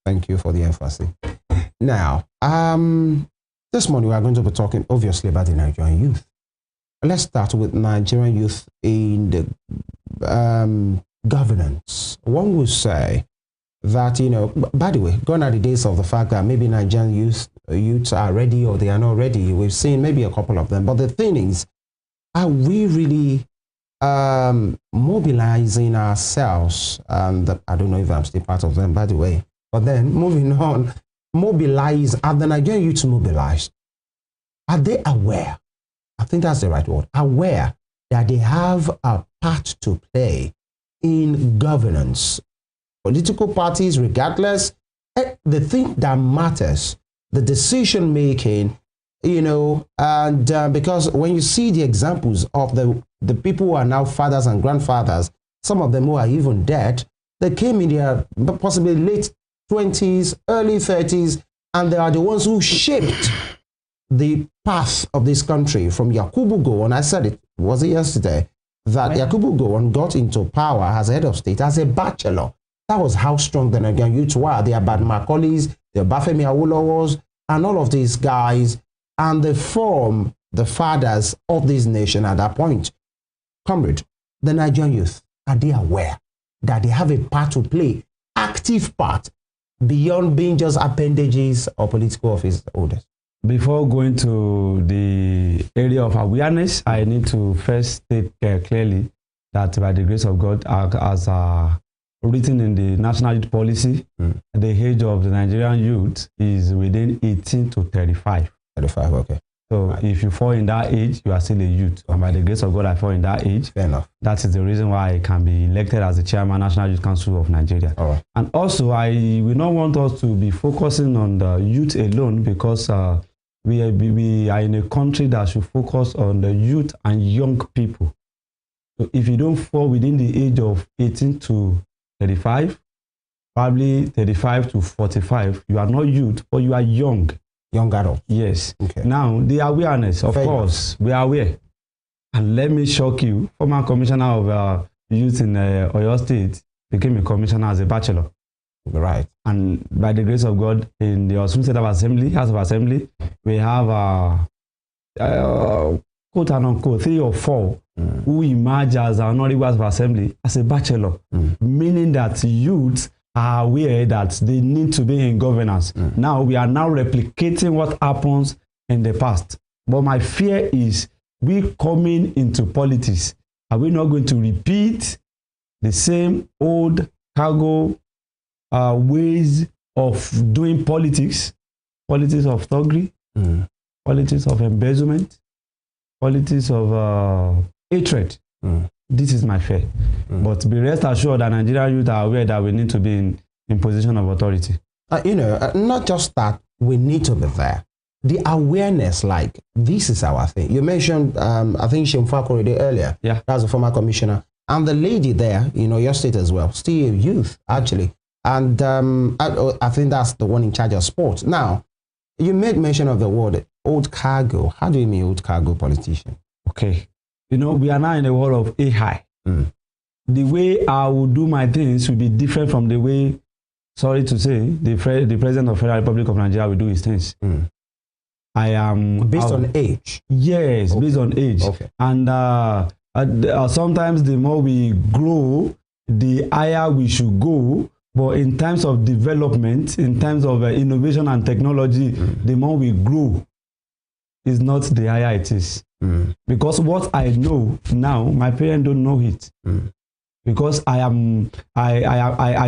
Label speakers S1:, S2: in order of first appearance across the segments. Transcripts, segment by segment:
S1: Thank you for the emphasis. Now, this morning we are going to be talking obviously about the Nigerian youth. Let's start with Nigerian youth in the governance. One would say that, you know, by the way, gone are the days of the fact that maybe Nigerian youths are ready or they are not ready. We've seen maybe a couple of them. But the thing is, are we really mobilizing ourselves? And I don't know if I'm still part of them, by the way. But then moving on, are the Nigerian youths mobilized? Are they aware? I think that's the right word. Aware that they have a part to play in governance. Political parties, regardless, the thing that matters, the decision making, you know, and because when you see the examples of the people who are now fathers and grandfathers, some of them who are even dead, they came in their possibly late 20s, early 30s, and they are the ones who shaped the path of this country from Yakubu Gowon. I said it, was it yesterday, that Yakubu Gowon got into power as head of state as a bachelor. That was how strong the Nigerian youths were. They are Bad Macaulays, they are Bafemi Awolowos, and all of these guys, and they form the fathers of this nation at that point. Comrade, the Nigerian youth, are they aware that they have a part to play, active part, beyond being just appendages or political office holders?
S2: Before going to the area of awareness, I need to first state clearly that by the grace of God, as written in the National Youth Policy, the age of the Nigerian youth is within 18 to 35.
S1: 35, okay.
S2: So right. If you fall in that age, you are still a youth. Okay. And by the grace of God, I fall in that age.
S1: Fair enough.
S2: That is the reason why I can be elected as the chairman, National Youth Council of Nigeria.
S1: All right.
S2: And also, I will not want us to be focusing on the youth alone, because we are in a country that should focus on the youth and young people. So if you don't fall within the age of 18 to 35, probably 35 to 45, you are not youth, but you are young.
S1: Young adult.
S2: Yes.
S1: Okay.
S2: Now, the awareness, of course, we are aware. And let me shock you, former commissioner of youth in Oyo State became a commissioner as a bachelor.
S1: Right. And
S2: by the grace of God, in the Osun State Assembly, House of Assembly, we have quote and unquote 3 or 4 who emerge as honorable House of Assembly as a bachelor, meaning that youths are aware that they need to be in governance. Now we are now replicating what happens in the past. But my fear is, we coming into politics, are we not going to repeat the same old cargo ways of doing politics? Politics of thuggery, politics of embezzlement, politics of hatred. This is my fear. But be rest assured that Nigerian youth are aware that we need to be in position of authority.
S1: You know, not just that, we need to be there. The awareness, like, this is our thing. You mentioned, I think, Shemfa Korede earlier.
S2: Yeah.
S1: That's a former commissioner. And the lady there, you know, your state as well, still a youth, actually. And I think that's the one in charge of sports. Now, you made mention of the word old cargo. How do you mean old cargo politician?
S2: Okay. You know, we are now in a world of AI. The way I will do my things will be different from the way, sorry to say, the President of the Federal Republic of Nigeria will do his things. I am...
S1: Based on age?
S2: Yes, okay. Based on age.
S1: Okay.
S2: And sometimes the more we grow, the higher we should go. But in terms of development, in terms of innovation and technology, the more we grow, is not the higher it is. Because what I know now, my parents don't know it. Because I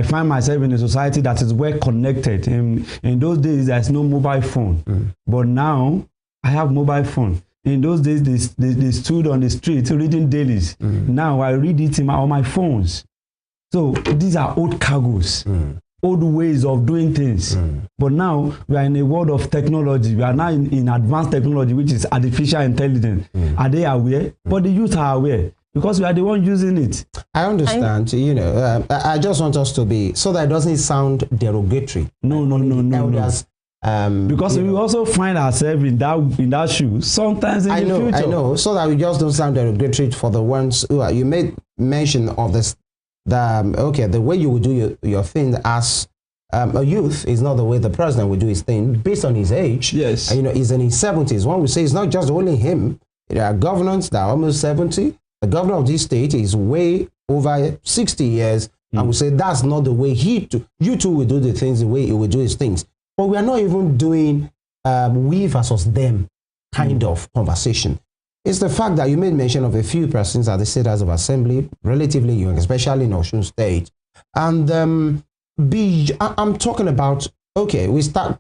S2: find myself in a society that is well connected. In those days, there's no mobile phone. But now, I have mobile phone. In those days, they stood on the street reading dailies. Now, I read it on my phones. So, these are old cargoes. Old ways of doing things. But now we are in a world of technology. We are now in advanced technology, which is artificial intelligence. Are they aware? But the youth are aware because we are the one using it.
S1: I understand. You know, I just want us to be, so that it doesn't sound derogatory.
S2: No. Because we also find ourselves in that shoe sometimes in the future.
S1: I know. So that we just don't sound derogatory for the ones who are. You made mention of this. The way you would do your thing as a youth is not the way the president will do his thing based on his age.
S2: Yes.
S1: You know, he's in his 70s. One would say it's not just only him. There are governors that are almost 70. The governor of this state is way over 60 years. And we say that's not the way you two will do the things the way he will do his things. But we are not even doing we versus them kind of conversation. It's the fact that you made mention of a few persons at the State House of Assembly, relatively young, especially in Osun State. And I'm talking about, okay,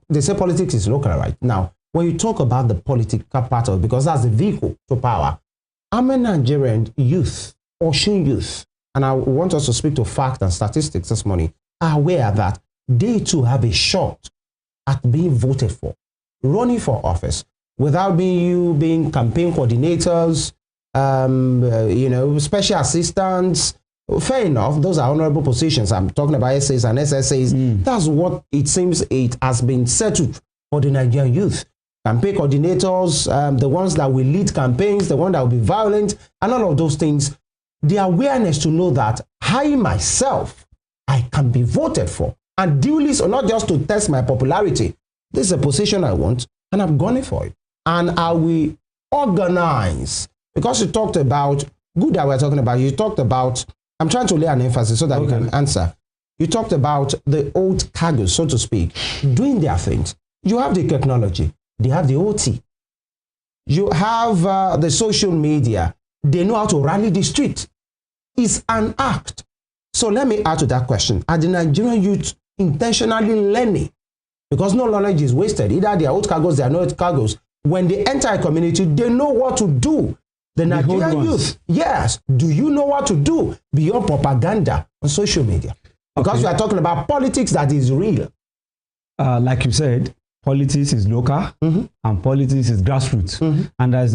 S1: they say politics is local right now. When you talk about the political part of it, because that's the vehicle to power, I'm a Nigerian youth, Osun youth, and I want us to speak to fact and statistics this morning, are aware that they too have a shot at being voted for, running for office, without being campaign coordinators, you know, special assistants. Fair enough, those are honorable positions. I'm talking about SAs and SSAs. That's what it seems it has been settled for the Nigerian youth. Campaign coordinators, the ones that will lead campaigns, the ones that will be violent, and all of those things. The awareness to know that I myself, I can be voted for. And duly, so not just to test my popularity. This is a position I want, and I'm going for it. And I will organize. Because you talked about, good that we're talking about, you talked about, I'm trying to lay an emphasis so that you can answer. You talked about the old cargos, so to speak, doing their things. You have the technology. They have the OT. You have the social media. They know how to rally the street. It's an act. So let me add to that question. Are the Nigerian youth intentionally learning? Because no knowledge is wasted. Either they are old cargos, they are not cargos. When they enter a community, they know what to do. The Nigerian youth, yes. Do you know what to do beyond propaganda on social media? Because we are talking about politics that is real.
S2: Like you said, politics is local and politics is grassroots. And there's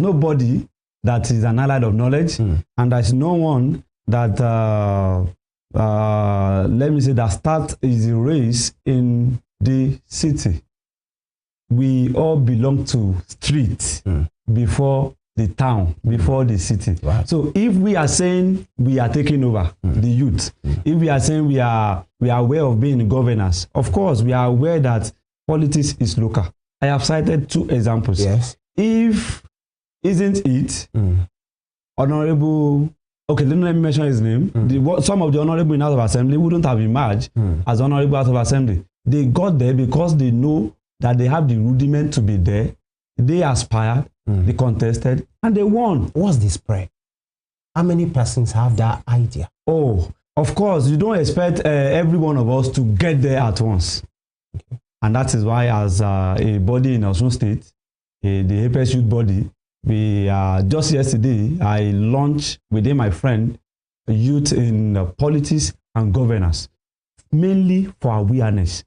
S2: nobody that is an allied of knowledge, and there's no one that let me say that start is a race in the city. We all belong to street before the town, before the city. Right. So if we are saying we are taking over the youth, if we are saying we are aware of being governors, of course we are aware that politics is local. I have cited 2 examples. Yes. If isn't it Honorable, okay, let me mention his name. Some of the honorable in House of Assembly wouldn't have emerged as honorable House of Assembly. They got there because they know that they have the rudiment to be there. They aspired, they contested, and they won.
S1: What's the spread? How many persons have that idea?
S2: Oh, of course, you don't expect every one of us to get there at once. Okay. And that is why, as a body in Osun State, the Apex Youth Body, we just yesterday, I launched within my friend Youth in Politics and Governance, mainly for awareness,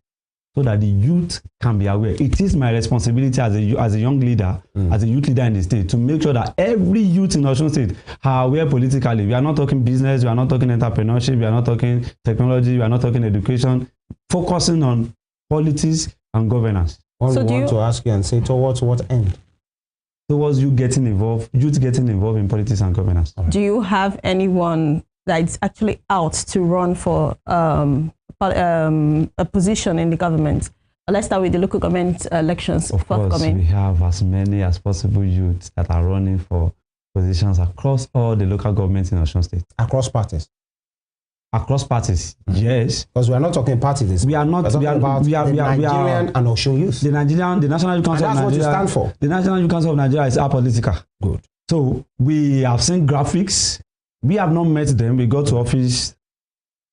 S2: so that the youth can be aware. It is my responsibility as a young leader, as a youth leader in the state, to make sure that every youth in Osun State are aware politically. We are not talking business, we are not talking entrepreneurship, we are not talking technology, we are not talking education, focusing on politics and governance.
S1: One so want to ask you and say, towards what end?
S2: Towards youth getting involved in politics and governance.
S3: Do you have anyone that's actually out to run for a position in the government? Let's start with the local government elections.
S2: Of course, we have as many as possible youths that are running for positions across all the local governments in Osun State.
S1: Across parties?
S2: Across parties, yes.
S1: Because we are not talking parties.
S2: We are not. We are
S1: Nigerian and Osun Youth.
S2: The National Youth Council of Nigeria. That's what you stand for. The National Youth Council of Nigeria is apolitical.
S1: Good.
S2: So we have seen graphics. We have not met them. We got to office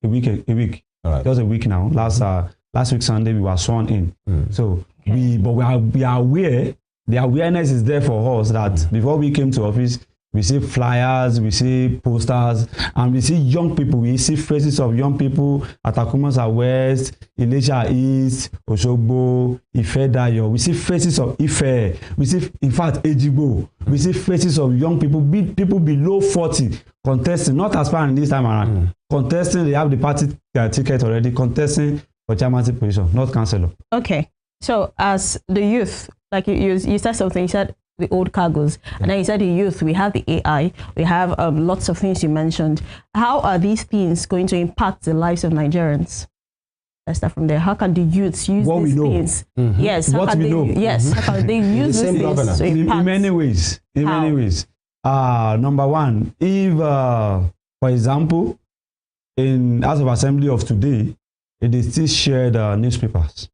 S2: a week. All right. Just a week now. Last week Sunday we were sworn in. So we are aware. The awareness is there for us that before we came to office, we see flyers, we see posters, and we see young people. We see faces of young people at Akumansa West, Ilesha East, Osogbo, Ife-Dayo. We see faces of Ife. We see, in fact, Ejigbo. We see faces of young people, people below 40, contesting, not aspiring this time around. Contesting, they have the party ticket already, contesting for chairmanship position, not councillor.
S3: Okay. So as the youth, like you said something, you said the old cargos, and then you said the youth, we have the AI, we have lots of things you mentioned. How are these things going to impact the lives of Nigerians? Let's start from there. How can the youths use
S2: What we
S3: these
S2: know.
S3: things? Yes. How
S2: What
S3: can
S2: we
S3: they,
S2: know.
S3: Yes. How can they use
S1: The
S3: these
S1: same
S3: things
S1: governance.
S3: to
S2: In
S3: impact?
S2: many ways. In
S3: How?
S2: many ways. Number one, if, for example, in House of Assembly of today, it is still shared newspapers.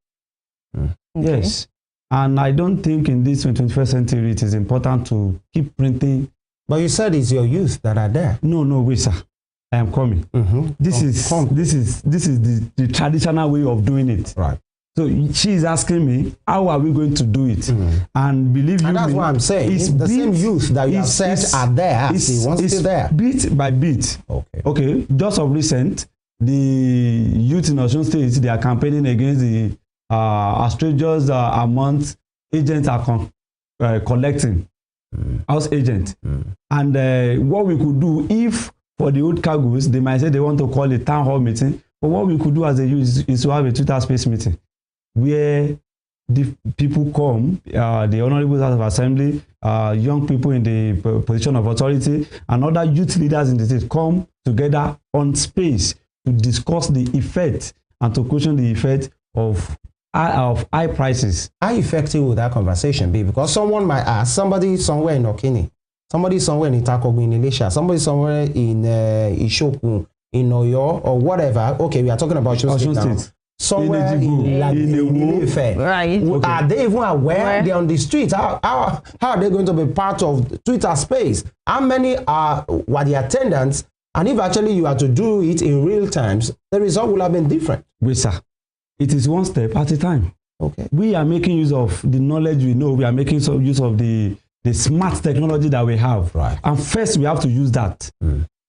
S3: Okay.
S2: Yes. And I don't think in this 21st century it is important to keep printing.
S1: But you said it's your youth that are there.
S2: No, wait, sir. I am coming. This is the traditional way of doing it.
S1: Right.
S2: So she is asking me, how are we going to do it? And believe you
S1: And that's
S2: me,
S1: what I'm saying.
S2: it's
S1: The same youth that you have said are there.
S2: It's
S1: still there.
S2: bit by bit. Okay. Just of recent, the youth in Osun State, they are campaigning against the outrageous amount agents are collecting, house agent. And what we could do, if for the old cargoes, they might say they want to call a town hall meeting, but what we could do as a youth is to have a Twitter space meeting where the people come, the honorable House of Assembly, young people in the position of authority, and other youth leaders in the state come together on space to discuss the effect and to question the effect of high prices. How
S1: effective would that conversation be? Because someone might ask, somebody somewhere in Okini, somebody somewhere in Itakogun, in Elisha, somebody somewhere in Ishoku, in Oyo, or whatever. Okay, we are talking about Osun State now. Somewhere in Ife.
S3: Right.
S1: Okay. Are they even aware they're on the street? How are they going to be part of Twitter space? How many were the attendants? And if actually you are to do it in real times, the result will have been different.
S2: Wait, sir. It is one step at a time.
S1: Okay.
S2: We are making use of the knowledge we know. We are making use of the smart technology that we have.
S1: Right.
S2: And first, we have to use that.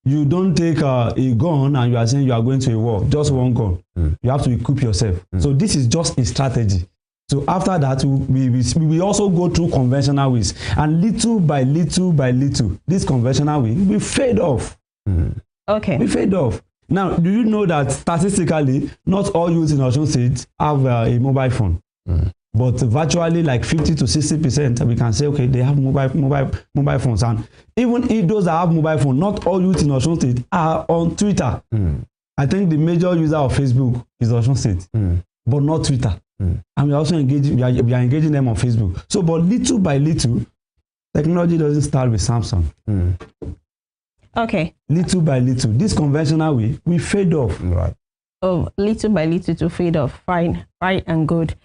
S2: You don't take a gun and you are saying you are going to a war. Just one gun. You have to equip yourself. So this is just a strategy. So after that, we also go through conventional ways. And little by little by little, this conventional way will fade off.
S3: Okay.
S2: We fade off. Now, do you know that statistically, not all youth in Osun State have a mobile phone? But virtually like 50 to 60%, we can say, okay, they have mobile phones. And even if those that have mobile phone, not all youth in Osun State are on Twitter. I think the major user of Facebook is Osun State, but not Twitter. And we're also engaging, we are engaging them on Facebook. So, but little by little, technology doesn't start with Samsung.
S3: Okay.
S2: Little by little, this conventional way, we fade off.
S1: Right.
S3: Oh, little by little to fade off. Fine, right and good.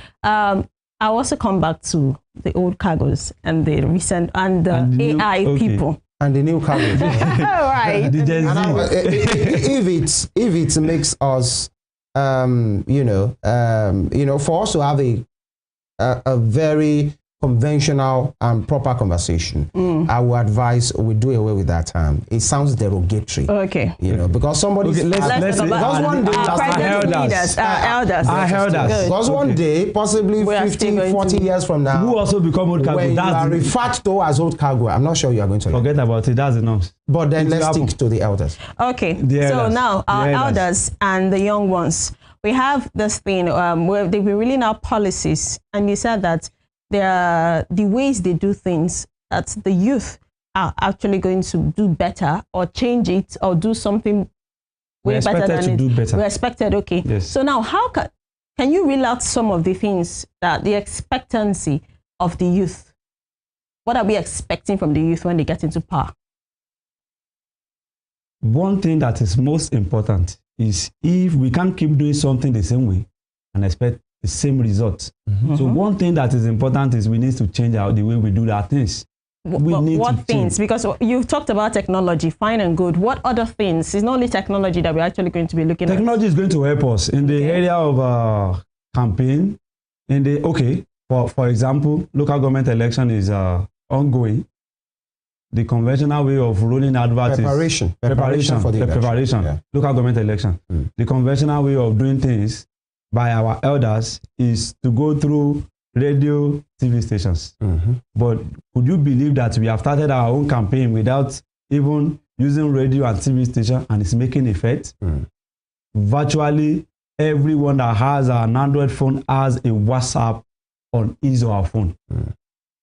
S3: I'll also come back to the old cargos and the recent and the AI people.
S1: And the new cargos.
S3: Right.
S2: The Gen Z.
S1: If it makes us, for us to have a very conventional and proper conversation, I would advise we do away with that term. It sounds derogatory.
S3: Okay.
S1: Because somebody.
S3: Let's talk about
S1: one day,
S3: elders.
S1: Because one day, possibly 50, 40 years from now,
S2: who also become old cargo.
S1: When you are referred to as old cargo, I'm not sure you are going to
S2: forget about it. That's enough.
S1: But then let's stick to the elders.
S3: Okay. So now our elders and the young ones, we have this thing where they've been rolling out policies, and you said that there are the ways they do things that the youth are actually going to do better or change it or do something way better than it. We're expected, okay.
S2: Yes.
S3: So now how can you reel out some of the things that the expectancy of the youth? What are we expecting from the youth when they get into power?
S2: One thing that is most important is if we can't keep doing something the same way and expect the same results. So one thing that is important is we need to change out the way we do that things.
S3: What things? Because you've talked about technology, fine and good. What other things? It's not only technology that we're actually going to be looking at.
S2: Technology is going to help us in the area of campaign. For example, local government election is ongoing. The conventional way of rolling adverts
S1: preparation for the
S2: preparation. Yeah. Local government election. The conventional way of doing things by our elders is to go through radio, TV stations. But could you believe that we have started our own campaign without even using radio and TV station, and it's making effect? Virtually everyone that has an Android phone has a WhatsApp on his or her phone.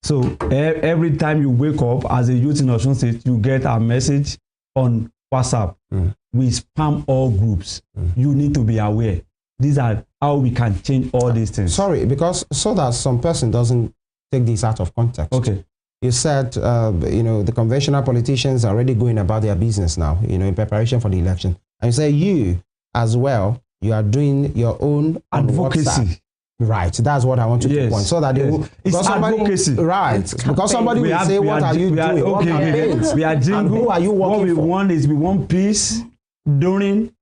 S2: So every time you wake up as a youth in Osun State, you get a message on WhatsApp. We spam all groups. You need to be aware. These are how we can change all these things.
S1: Sorry, because so that some person doesn't take this out of context.
S2: Okay.
S1: You said, the conventional politicians are already going about their business now, in preparation for the election. And you say you as well, you are doing your own
S2: advocacy.
S1: Right, that's what I want to point. So that they will,
S2: it's advocacy.
S1: Right, because somebody will say, what are you doing?
S2: Okay, we are jingle.
S1: Who are you working
S2: What we
S1: for?
S2: want is we want peace during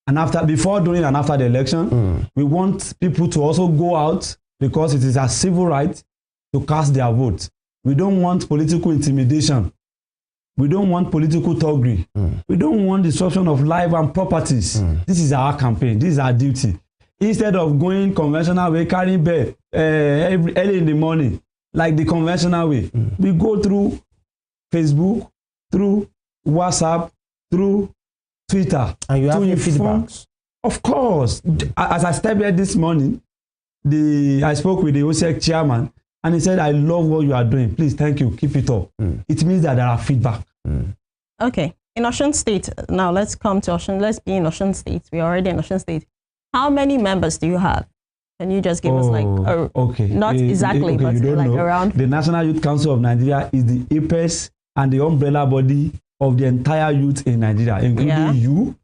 S2: and after, before, during and after the election. We want people to also go out because it is a civil right to cast their vote. We don't want political intimidation. We don't want political thuggery. We don't want disruption of life and properties. This is our campaign. This is our duty. Instead of going conventional way, carrying bed early in the morning, like the conventional way, we go through Facebook, through WhatsApp, through Twitter.
S1: And you have your feedbacks?
S2: Of course. As I stepped here this morning, I spoke with the OSEC chairman, and he said, I love what you are doing. Please, thank you. Keep it up. It means that there are feedback.
S3: Okay. In Osun State, now let's come to Osun. Let's be in Osun State. We're already in Osun State. How many members do you have? Can you just give us not exactly, but like around?
S2: The National Youth Council of Nigeria is the apex and the umbrella body of the entire youth in Nigeria, including you.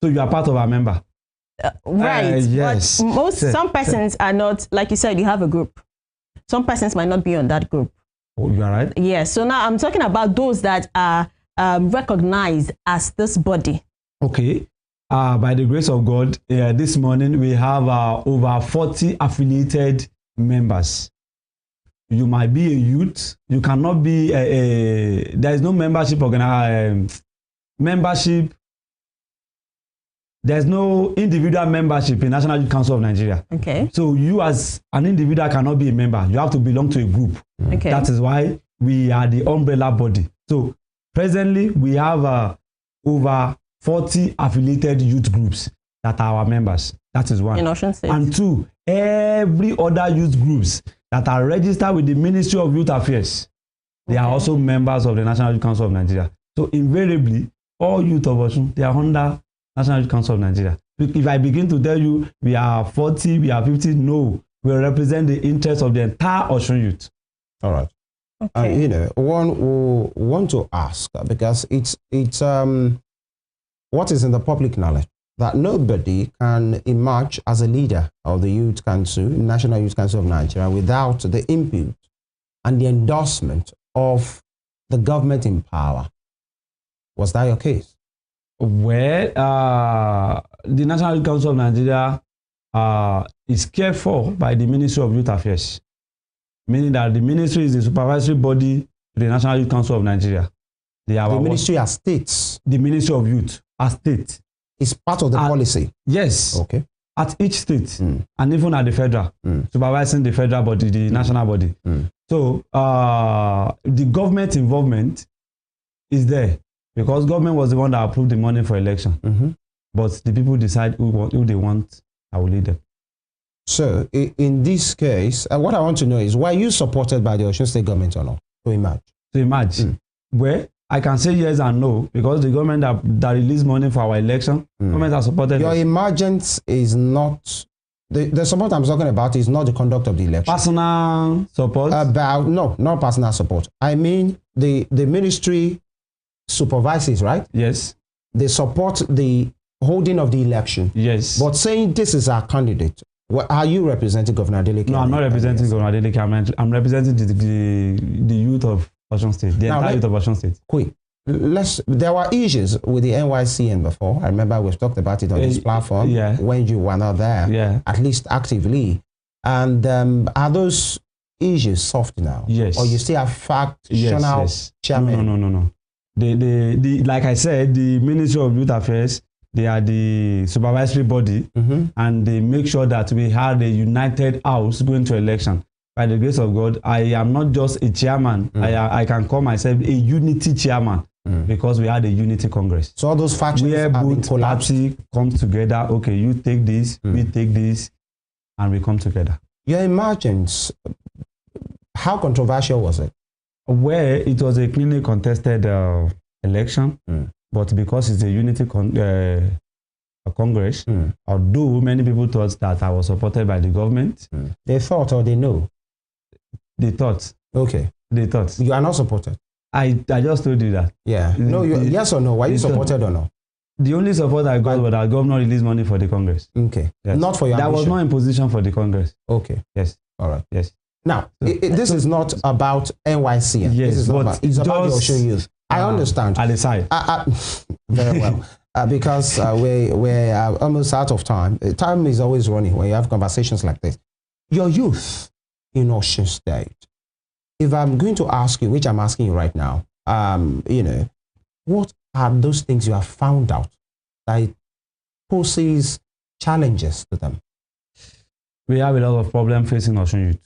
S2: So you are part of our member.
S3: Right.
S2: Yes.
S3: But some persons are not, like you said, you have a group. Some persons might not be on that group.
S2: Oh, you are right.
S3: Yes. So now I'm talking about those that are recognized as this body.
S2: Okay. By the grace of God, this morning we have over 40 affiliated members. You might be a youth. You cannot be there is no membership membership. There's no individual membership in National Youth Council of Nigeria.
S3: Okay.
S2: So you as an individual cannot be a member. You have to belong to a group.
S3: Okay.
S2: That is why we are the umbrella body. So presently we have over 40 affiliated youth groups that are our members. That is one.
S3: In Osun State.
S2: And two, every other youth groups that are registered with the Ministry of Youth Affairs, they are also members of the National Youth Council of Nigeria. So invariably, all youth of Osun, they are under National Youth Council of Nigeria. If I begin to tell you we are 40, we are 50, no, we represent the interests of the entire Osun youth.
S1: All right. Okay. One will want to ask, because it's what is in the public knowledge, that nobody can emerge as a leader of the Youth Council, National Youth Council of Nigeria, without the input and the endorsement of the government in power. Was that your case?
S2: Well, the National Youth Council of Nigeria is cared for by the Ministry of Youth Affairs, meaning that the ministry is the supervisory body to the National Youth Council of Nigeria.
S1: The ministry as states.
S2: The Ministry of Youth as state.
S1: Is part of the policy.
S2: Yes.
S1: Okay.
S2: At each state and even at the federal, supervising the federal body, the national body. So the government involvement is there because government was the one that approved the money for election. But the people decide who they want, I will lead them.
S1: So in this case, what I want to know is, were you supported by the Osun State government or not to emerge?
S2: To emerge. Well, I can say yes and no, because the government that released money for our election, government has supported
S1: your emergence is not, the support I'm talking about is not the conduct of the election.
S2: Personal support?
S1: No, not personal support. I mean, the ministry supervises, right?
S2: Yes.
S1: They support the holding of the election.
S2: Yes.
S1: But saying this is our candidate, are you representing Governor Adeleke?
S2: No, I'm not representing Governor Adeleke. I'm representing the youth of Osun State, the entire youth of Osun State.
S1: Quick. There were issues with the NYCN before. I remember we've talked about it on this platform when you were not there, at least actively. And are those issues soft now?
S2: Yes.
S1: Or you still have factional chairman?
S2: No. The like I said, the Ministry of Youth Affairs, they are the supervisory body, and they make sure that we had a united house going to election. By the grace of God, I am not just a chairman. I can call myself a unity chairman because we had a unity congress.
S1: So all those factions
S2: where both party comes together. Okay, you take this, we take this, and we come together.
S1: Your emergence, how controversial was it?
S2: Well, it was a cleanly contested election, but because it's a unity Congress, although many people thought that I was supported by the government.
S1: They thought or they know?
S2: They thought.
S1: Okay.
S2: They thought.
S1: You are not supported?
S2: I just told you that.
S1: Yeah. No, yes or no? Were you supported or no?
S2: The only support I got was that governor released money for the Congress.
S1: Okay.
S2: Yes.
S1: Not for your
S2: That
S1: ambition.
S2: was not in position for the Congress.
S1: Okay.
S2: Yes.
S1: All right.
S2: Yes.
S1: Now, this is not about NYC.
S2: Yes,
S1: it's about the Osun youth. I understand.
S2: At the side.
S1: Very well. Because we're almost out of time. Time is always running when you have conversations like this. Your youth in Osun State, if I'm going to ask you, which I'm asking you right now, what are those things you have found out that poses challenges to them?
S2: We have a lot of problems facing Osun youth.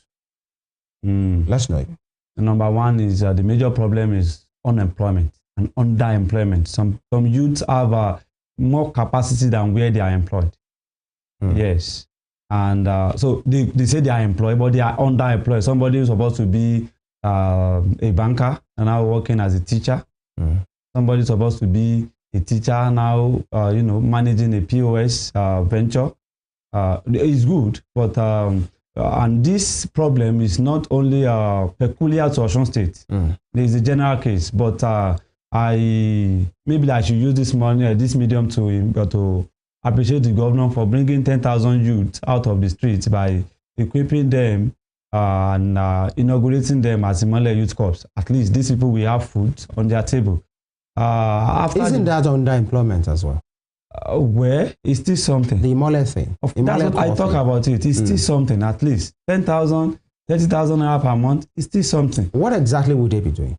S1: Let's know it.
S2: Number one is the major problem is unemployment and underemployment. Some youths have more capacity than where they are employed. Yes. And so they say they are employed, but they are underemployed. Somebody who's supposed to be a banker and now working as a teacher. Somebody is supposed to be a teacher now, managing a POS venture. It's good, but and this problem is not only peculiar to Osun State. There is a general case, but maybe I should use this money, this medium to appreciate the governor for bringing 10,000 youths out of the streets by equipping them and inaugurating them as Imole Youth Corps. At least these people will have food on their table.
S1: Isn't that underemployment as well?
S2: Where is still something?
S1: The Imole thing.
S2: That's what I talk about it. It's still something, at least 10,000, 30,000 naira per month. It's still something.
S1: What exactly would they be doing?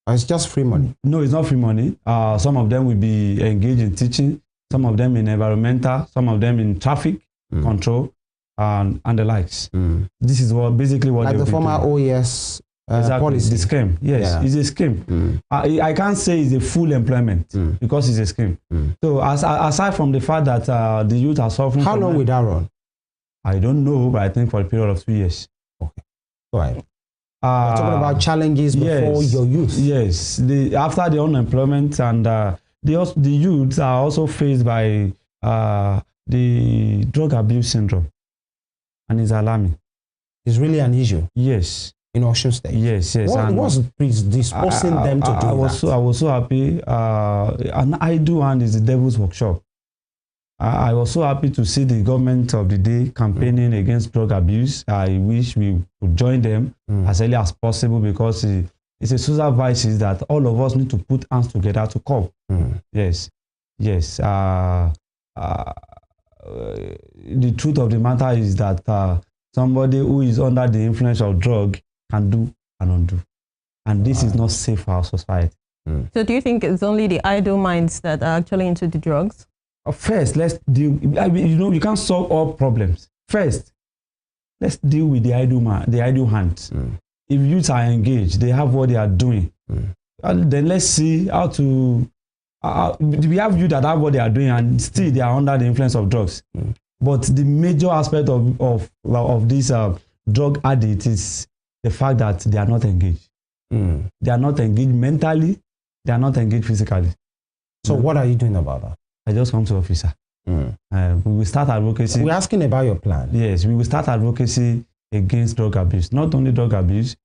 S1: Or it's just free money? No,
S2: it's not free money. Some of them will be engaged in teaching, some of them in environmental, some of them in traffic control, and the likes. This is basically what
S1: like
S2: they
S1: the former OES
S2: exactly.
S1: policy.
S2: The scheme, yes, it's a scheme. I can't say it's a full employment because it's a scheme. So aside from the fact that the youth are suffering,
S1: how long will that run?
S2: I don't know, but I think for a period of 2 years.
S1: Okay, all right. We're talking about challenges before your youth.
S2: Yes, after the unemployment and the youths are also faced by the drug abuse syndrome, and it's alarming.
S1: It's really an issue.
S2: Yes.
S1: In Osun State.
S2: Yes.
S1: What was predisposing them to do that?
S2: I was so happy. An idle hand is the devil's workshop. I was so happy to see the government of the day campaigning against drug abuse. I wish we could join them as early as possible because it's a social vices that all of us need to put hands together to curb. Yes. The truth of the matter is that somebody who is under the influence of drug can do and undo. And this is not safe for our society.
S3: So do you think it's only the idle minds that are actually into the drugs?
S2: First, let's deal, you can't solve all problems. First, let's deal with the idle hands. If youths are engaged, they have what they are doing. Then let's see how to, we have youth that have what they are doing and still they are under the influence of drugs. But the major aspect of this drug addict is the fact that they are not engaged. They are not engaged mentally. They are not engaged physically.
S1: So what are you doing about that?
S2: I just come to officer. We will start advocacy.
S1: We're asking about your plan.
S2: Yes, we will start advocacy against drug abuse. Not only drug abuse,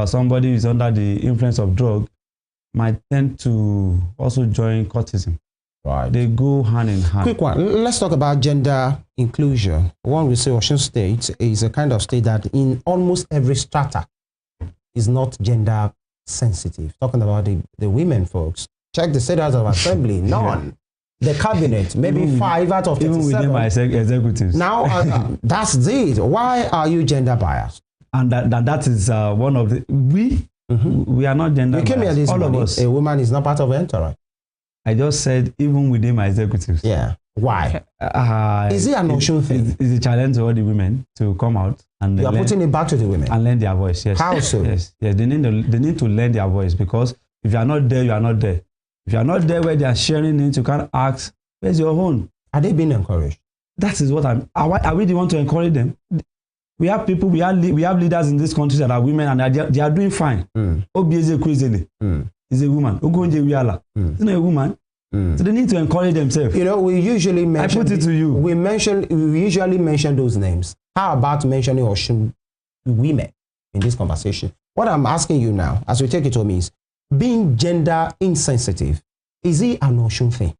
S2: somebody who is under the influence of drug might tend to also join courtesan.
S1: Right.
S2: They go hand in hand.
S1: Quick one. Let's talk about gender inclusion. One will say Osun State is a kind of state that in almost every strata is not gender sensitive. Talking about the women folks. Check the State House of Assembly, none. The cabinet, maybe 5 out of 37.
S2: Even within my executives.
S1: Now, that's it. Why are you gender biased?
S2: And that is one of the... We are not gender biased.
S1: You came here this
S2: all
S1: morning.
S2: Of us.
S1: A woman is not part of entourage.
S2: I just said even within my executives.
S1: Yeah. Why? Is it an Osun thing?
S2: It's a challenge to all the women to come out and
S1: you are putting it back to the women
S2: and lend their voice. Yes.
S1: How so?
S2: Yes. They need to lend their voice because if you are not there, you are not there. If you are not there where they are sharing it, you can't ask, where's your own? Are they being encouraged? That is what are we the one to encourage them? We have people, we have leaders in this country that are women and they are doing fine. Obieze Kwizele is a woman. Ogonje Wiala is not a woman. So they need to encourage themselves.
S1: You know, we usually mention.
S2: I put it to you.
S1: We usually mention those names. How about mentioning Osun women in this conversation? What I'm asking you now, as we take it home, is being gender insensitive. Is it an Osun thing?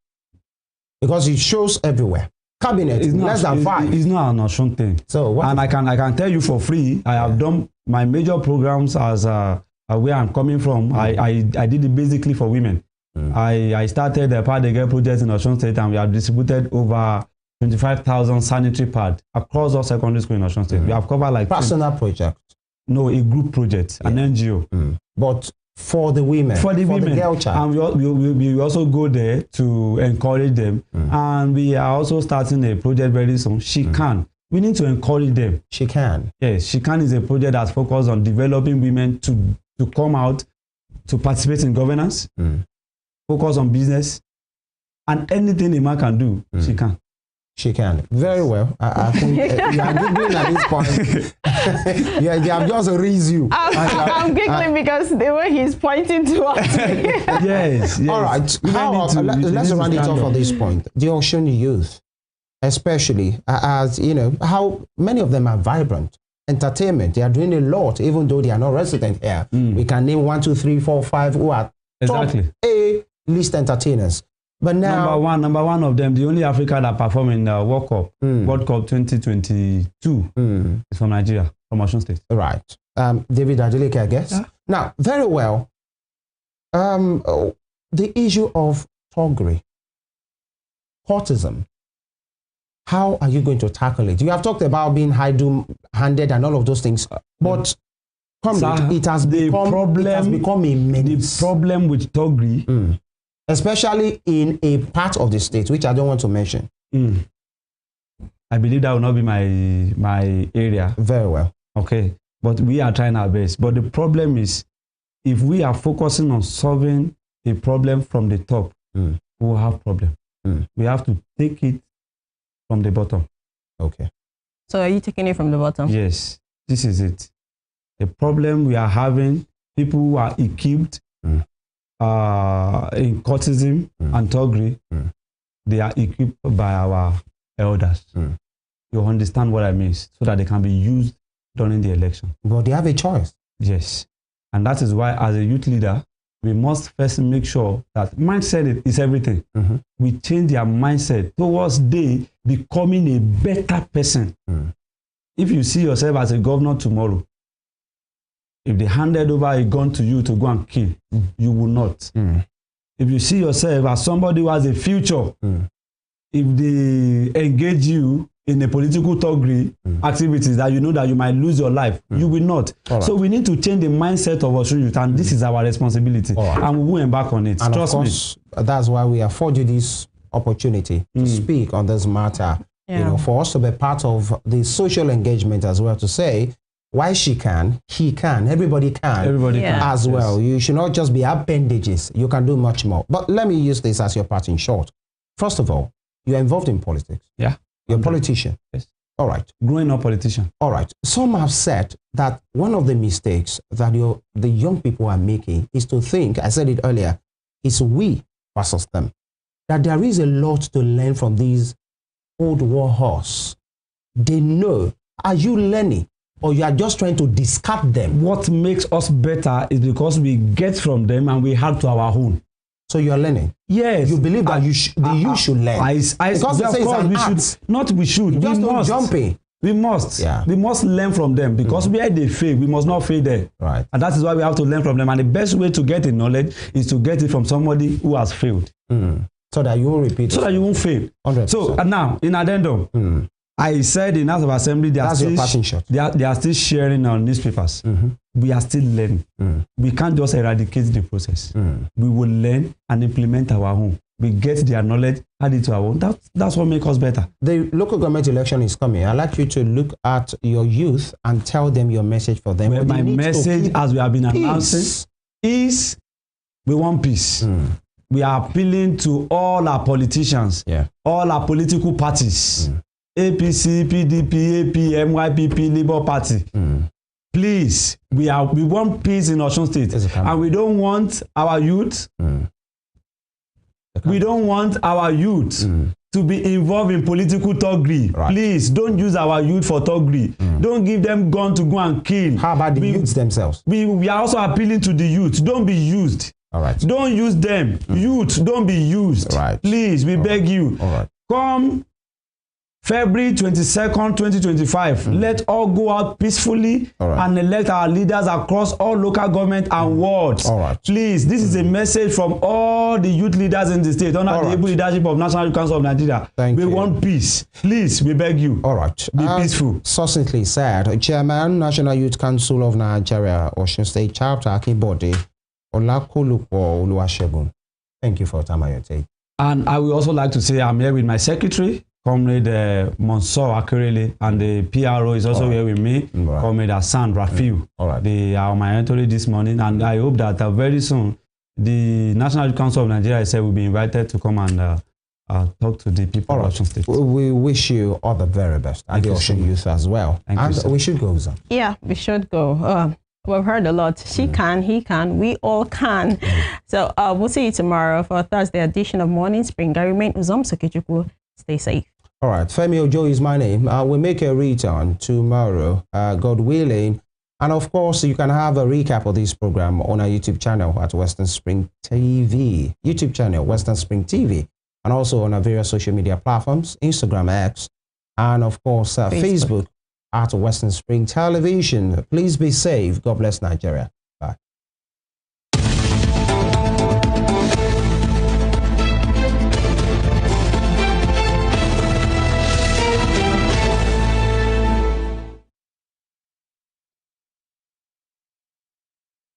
S1: Because it shows everywhere. Cabinet is less than 5.
S2: It's not an Osun thing.
S1: So what?
S2: And I can tell you for free. I have done my major programs as where I'm coming from. I did it basically for women. I started the Pad Girl project in Osun State, and we have distributed over 25,000 sanitary pads across all secondary schools in Osun State. We have covered like
S1: personal project.
S2: No, a group project, an NGO.
S1: But for the women,
S2: for the women,
S1: the girl child.
S2: And we also go there to encourage them. And we are also starting a project very soon. She can. We need to encourage them.
S1: She can.
S2: Yes, She Can is a project that's focused on developing women to come out, to participate in governance, focus on business, and anything a man can do, she can.
S1: She can. Very well. I think you are giggling at this point. Yeah, they have just raised you.
S3: I'm giggling because the way he's pointing towards me.
S2: Yes.
S1: All right. Let's round it off on this point. The Osun youth, especially, as you know, how many of them are vibrant. Entertainment, they are doing a lot, even though they are not resident here. We can name 1, 2, 3, 4, 5 who are top A-list entertainers. But now,
S2: number one of them, the only African that performed in the World Cup 2022 is from Nigeria, from Osun State.
S1: Right. David Adeleke, I guess. Yeah. Now, very well. The issue of thuggery, courtism. How are you going to tackle it? You have talked about being high-handed and all of those things, but it has become a menace.
S2: The problem with thuggery,
S1: especially in a part of the state, which I don't want to mention.
S2: I believe that will not be my area.
S1: Very well.
S2: Okay, but we are trying our best. But the problem is, if we are focusing on solving a problem from the top, we will have problem. We have to take it from the bottom.
S1: Okay.
S3: So are you taking it from the bottom?
S2: Yes, this is it. The problem we are having, people who are equipped in courtism and thuggery, they are equipped by our elders. You understand what I mean? So that they can be used during the election.
S1: But they have a choice.
S2: Yes. And that is why, as a youth leader, we must first make sure that mindset is everything. We change their mindset towards they becoming a better person. If you see yourself as a governor tomorrow, if they handed over a gun to you to go and kill, you will not. If you see yourself as somebody who has a future, if they engage you in a political thuggery activities that you know that you might lose your life, you will not. Right. So we need to change the mindset of Osun youth, and this is our responsibility. Right. And we will embark on it.
S1: And trust of course, me. That's why we afford you this opportunity to speak on this matter. You know, for us to be part of the social engagement as well, to say why she can, he can, everybody can, as well. You should not just be appendages. You can do much more. But let me use this as your part in short. First of all, you're involved in politics.
S2: Yeah.
S1: You're a politician.
S2: Yes.
S1: All right.
S2: Growing up politician.
S1: All right. Some have said that one of the mistakes that the young people are making is to think, I said it earlier, it's we versus them. That there is a lot to learn from these old war horse. They know. Are you learning? Or you are just trying to discard them?
S2: What makes us better is because we get from them and we add to our own.
S1: So you are learning?
S2: Yes.
S1: You believe that you should learn?
S2: Because they say we should.
S1: You just don't jump in.
S2: We must. Yeah. We must learn from them, because where they fail, we must not fail there.
S1: Right.
S2: And that is why we have to learn from them. And the best way to get the knowledge is to get it from somebody who has failed.
S1: So that you won't repeat.
S2: So that you won't fail.
S1: 100%.
S2: So now, in addendum, I said in House of Assembly, they are still sharing on newspapers. We are still learning. We can't just eradicate the process. We will learn and implement our own. We get their knowledge, add it to our own. That's what makes us better.
S1: The local government election is coming. I'd like you to look at your youth and tell them your message for them.
S2: Well, my message, as we have been announcing, is we want peace. We are appealing to all our politicians, all our political parties. APC, PDP, AP, MYPP, Labour Party. Please, we want peace in Osun State, and we don't want our youth We don't want our youth to be involved in political thuggery. Right. Please don't use our youth for thuggery. Don't give them gun to go and kill.
S1: How about the youths themselves?
S2: We are also appealing to the youth. Don't be used.
S1: All right.
S2: Don't use them. Youth, don't be used.
S1: Right.
S2: Please, we beg you.
S1: All right.
S2: Come February 22nd, 2025, let all go out peacefully and elect our leaders across all local government and wards.
S1: All right.
S2: Please, this is a message from all the youth leaders in the state under the able leadership of National Youth Council of Nigeria. We want peace. Please, we beg you.
S1: All right.
S2: Be peaceful.
S1: Succinctly said, Chairman, National Youth Council of Nigeria, Osun State Chapter, Akinbode, Olakolupo Oluwasegun. Thank you for your time and your take.
S2: And I would also like to say I'm here with my secretary, Comrade Monsieur Akerele, and the PRO is also here with me, Comrade Hassan Rafiu. They are on my entourage this morning, and I hope that very soon the National Youth Council of Nigeria will be invited to come and talk to the people of Osun State. We
S1: wish you all the very best, and the Osun youth as well.
S2: And
S1: we should go, sir.
S3: Yeah, we should go. We've heard a lot. She can, he can, we all can. So we'll see you tomorrow for a Thursday edition of Morning Spring. I remain Uzom Sokechukwu. Stay safe.
S1: All right. Femi Ojo is my name. We'll make a return tomorrow, God willing. And of course, you can have a recap of this program on our YouTube channel at Western Spring TV. YouTube channel, Western Spring TV. And also on our various social media platforms, Instagram, X, and of course, Facebook at Western Spring Television. Please be safe. God bless Nigeria.